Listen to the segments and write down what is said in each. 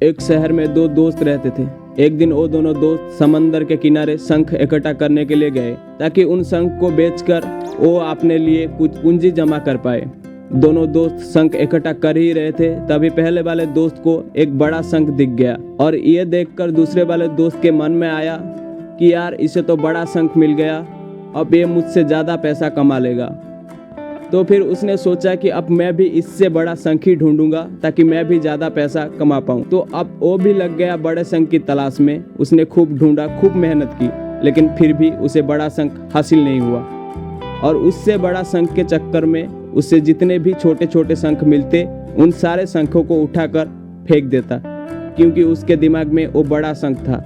एक शहर में दो दोस्त रहते थे। एक दिन वो दोनों दोस्त समंदर के किनारे शंख इकट्ठा करने के लिए गए ताकि उन शंख को बेचकर वो अपने लिए कुछ पूंजी जमा कर पाए। दोनों दोस्त शंख इकट्ठा कर ही रहे थे, तभी पहले वाले दोस्त को एक बड़ा शंख दिख गया और ये देखकर दूसरे वाले दोस्त के मन में आया कि यार इसे तो बड़ा शंख मिल गया, अब ये मुझसे ज़्यादा पैसा कमा लेगा। तो फिर उसने सोचा कि अब मैं भी इससे बड़ा शंख ही ढूंढूंगा ताकि मैं भी ज़्यादा पैसा कमा पाऊँ। तो अब वो भी लग गया बड़े शंख की तलाश में। उसने खूब ढूंढा, खूब मेहनत की, लेकिन फिर भी उसे बड़ा शंख हासिल नहीं हुआ। और उससे बड़ा शंख के चक्कर में उससे जितने भी छोटे छोटे शंख मिलते उन सारे शंखों को उठाकर फेंक देता, क्योंकि उसके दिमाग में वो बड़ा शंख था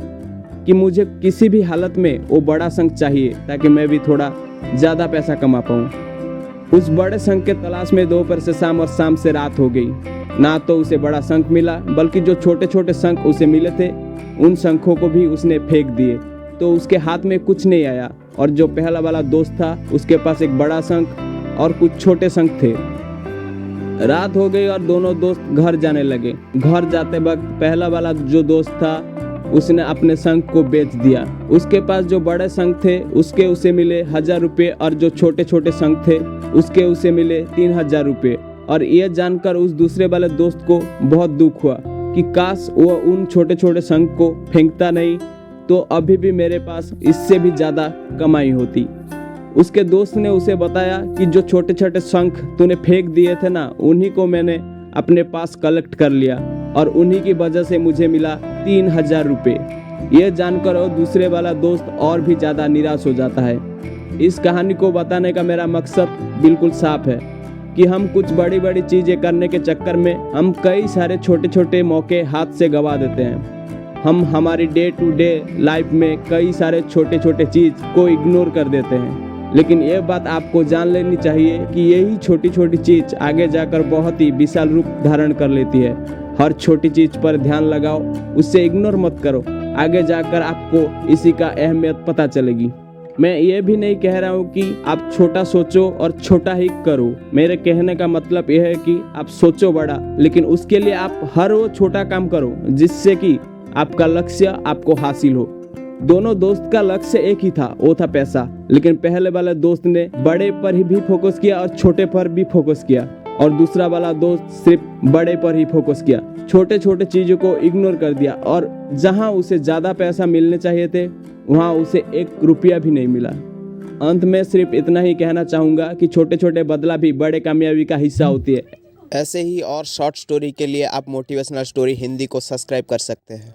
कि मुझे किसी भी हालत में वो बड़ा शंख चाहिए ताकि मैं भी थोड़ा ज़्यादा पैसा कमा पाऊँ। उस बड़े शंख के तलाश में दोपहर से शाम और शाम से रात हो गई। ना तो उसे बड़ा शंख मिला, बल्कि जो छोटे छोटे शंख उसे मिले थे उन शंखों को भी उसने फेंक दिए। तो उसके हाथ में कुछ नहीं आया और जो पहला वाला दोस्त था उसके पास एक बड़ा शंख और कुछ छोटे शंख थे। रात हो गई और दोनों दोस्त घर जाने लगे। घर जाते वक्त पहला वाला जो दोस्त था उसने अपने शंख को बेच दिया। उसके पास जो बड़े शंख थे उसके उसे मिले 1000 रुपये और जो छोटे छोटे शंख थे उसके उसे मिले 3000 रुपये। और ये जानकर उस दूसरे वाले दोस्त को बहुत दुख हुआ कि काश वो उन छोटे छोटे शंख को फेंकता नहीं तो अभी भी मेरे पास इससे भी ज़्यादा कमाई होती। उसके दोस्त ने उसे बताया कि जो छोटे छोटे शंख तूने फेंक दिए थे ना, उन्हीं को मैंने अपने पास कलेक्ट कर लिया और उन्हीं की वजह से मुझे मिला 3000 रुपये। ये जानकर वो दूसरे वाला दोस्त और भी ज़्यादा निराश हो जाता है। इस कहानी को बताने का मेरा मकसद बिल्कुल साफ है कि हम कुछ बड़ी बड़ी चीज़ें करने के चक्कर में हम कई सारे छोटे छोटे मौके हाथ से गंवा देते हैं। हम हमारी डे टू डे लाइफ में कई सारे छोटे छोटे चीज़ को इग्नोर कर देते हैं, लेकिन ये बात आपको जान लेनी चाहिए कि यही छोटी छोटी चीज़ आगे जाकर बहुत ही विशाल रूप धारण कर लेती है। हर छोटी चीज़ पर ध्यान लगाओ, उससे इग्नोर मत करो, आगे जाकर आपको इसी का अहमियत पता चलेगी। मैं ये भी नहीं कह रहा हूँ कि आप छोटा सोचो और छोटा ही करो। मेरे कहने का मतलब यह है कि आप सोचो बड़ा, लेकिन उसके लिए आप हर वो छोटा काम करो जिससे कि आपका लक्ष्य आपको हासिल हो। दोनों दोस्त का लक्ष्य एक ही था, वो था पैसा, लेकिन पहले वाले दोस्त ने बड़े पर ही भी फोकस किया और छोटे पर भी फोकस किया, और दूसरा वाला दोस्त सिर्फ बड़े पर ही फोकस किया, छोटे छोटे चीज़ों को इग्नोर कर दिया। और जहां उसे ज़्यादा पैसा मिलने चाहिए थे वहां उसे 1 रुपया भी नहीं मिला। अंत में सिर्फ इतना ही कहना चाहूँगा कि छोटे छोटे बदलाव भी बड़े कामयाबी का हिस्सा होती है। ऐसे ही और शॉर्ट स्टोरी के लिए आप मोटिवेशनल स्टोरी हिंदी को सब्सक्राइब कर सकते हैं।